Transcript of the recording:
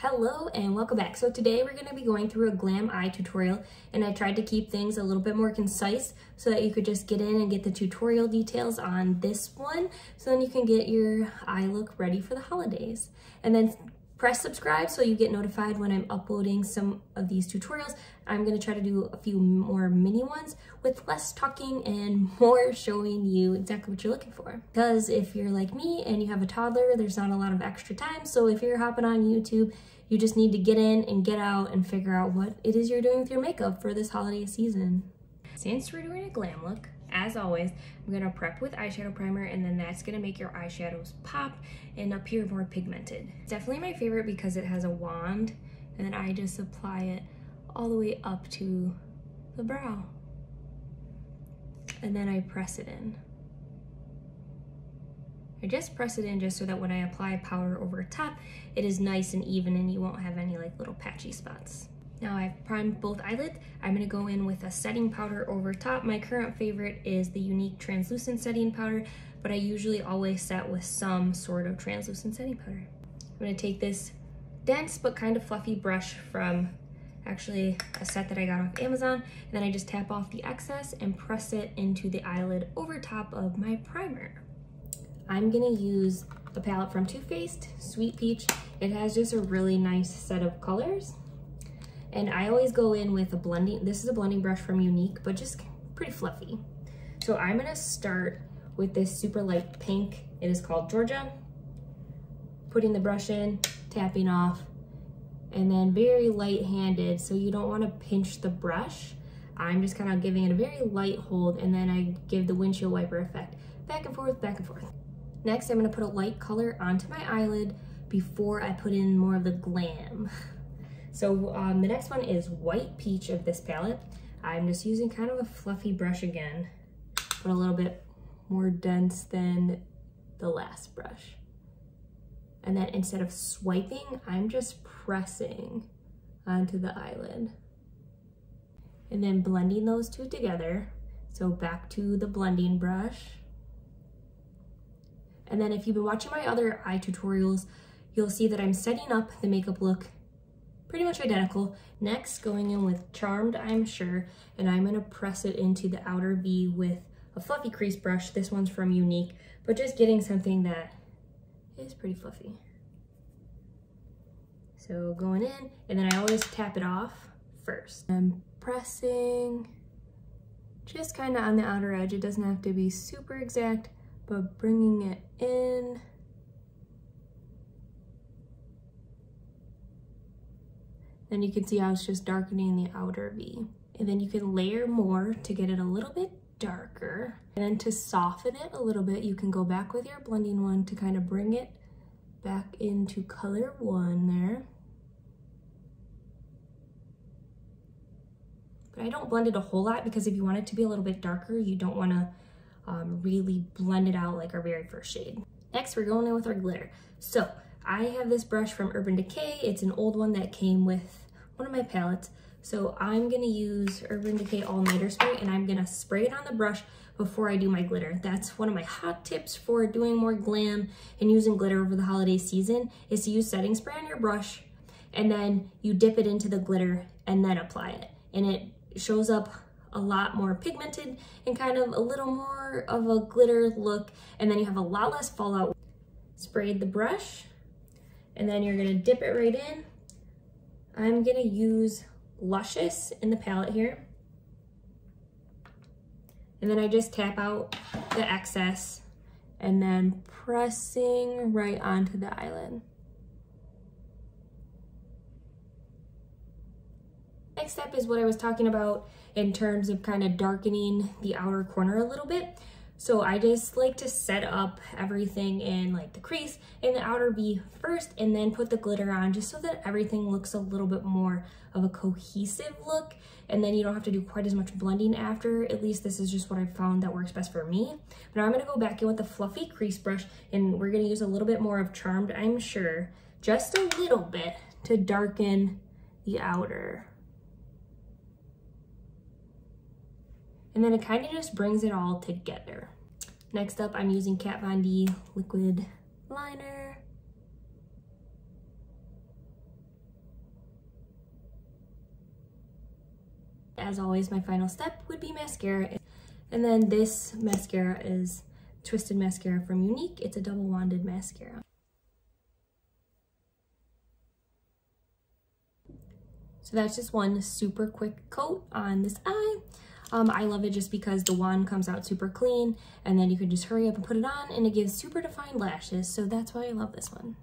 Hello and welcome back. So today we're going to be going through a Glam eye tutorial, and I tried to keep things a little bit more concise so that you could just get in and get the tutorial details on this one, so then you can get your eye look ready for the holidays. And then press subscribe so you get notified when I'm uploading some of these tutorials. I'm going to try to do a few more mini ones with less talking and more showing you exactly what you're looking for. Because if you're like me and you have a toddler, there's not a lot of extra time. So if you're hopping on YouTube, you just need to get in and get out and figure out what it is you're doing with your makeup for this holiday season. Since we're doing a glam look, as always, I'm gonna prep with eyeshadow primer, and then that's gonna make your eyeshadows pop and appear more pigmented. It's definitely my favorite because it has a wand, and then I just apply it all the way up to the brow. And then I press it in. I just press it in just so that when I apply powder over top, it is nice and even and you won't have any like little patchy spots. Now I've primed both eyelids. I'm gonna go in with a setting powder over top. My current favorite is the Unique Translucent Setting Powder, but I usually always set with some sort of translucent setting powder. I'm gonna take this dense but kind of fluffy brush from actually a set that I got off Amazon, and then I just tap off the excess and press it into the eyelid over top of my primer. I'm gonna use a palette from Too Faced, Sweet Peach. It has just a really nice set of colors. And I always go in with a blending, this is a blending brush from Unique, but just pretty fluffy. So I'm gonna start with this super light pink. It is called Georgia. Putting the brush in, tapping off, and then very light-handed, so you don't wanna pinch the brush. I'm just kind of giving it a very light hold, and then I give the windshield wiper effect. Back and forth, back and forth. Next, I'm gonna put a light color onto my eyelid before I put in more of the glam. So the next one is White Peach of this palette. I'm just using kind of a fluffy brush again, but a little bit more dense than the last brush. And then instead of swiping, I'm just pressing onto the eyelid. And then blending those two together. So back to the blending brush. And then if you've been watching my other eye tutorials, you'll see that I'm setting up the makeup look pretty much identical. Next, going in with Charmed, I'm Sure, and I'm gonna press it into the outer V with a fluffy crease brush. This one's from Unique, but just getting something that is pretty fluffy. So going in, and then I always tap it off first. I'm pressing just kind of on the outer edge. It doesn't have to be super exact, but bringing it in. Then you can see how it's just darkening the outer V. And then you can layer more to get it a little bit darker. And then to soften it a little bit, you can go back with your blending one to kind of bring it back into color one there. But I don't blend it a whole lot because if you want it to be a little bit darker, you don't want to really blend it out like our very first shade. Next, we're going in with our glitter. So I have this brush from Urban Decay. It's an old one that came with one of my palettes. So I'm gonna use Urban Decay All Nighter Spray, and I'm gonna spray it on the brush before I do my glitter. That's one of my hot tips for doing more glam and using glitter over the holiday season, is to use setting spray on your brush, and then you dip it into the glitter and then apply it. And it shows up a lot more pigmented and kind of a little more of a glitter look, and then you have a lot less fallout. Sprayed the brush, and then you're gonna dip it right in. I'm gonna use Luscious in the palette here. And then I just tap out the excess and then pressing right onto the eyelid. Next step is what I was talking about in terms of kind of darkening the outer corner a little bit. So I just like to set up everything in like the crease and the outer V first, and then put the glitter on just so that everything looks a little bit more of a cohesive look, and then you don't have to do quite as much blending after. At least this is just what I've found that works best for me. But now I'm gonna go back in with the fluffy crease brush, and we're gonna use a little bit more of Charmed, I'm Sure, just a little bit to darken the outer. And then it kind of just brings it all together. Next up, I'm using Kat Von D liquid liner. As always, my final step would be mascara. And then this mascara is Twisted Mascara from Unique. It's a double wanded mascara. So that's just one super quick coat on this eye. I love it just because the wand comes out super clean, and then you can just hurry up and put it on, and it gives super defined lashes. So that's why I love this one.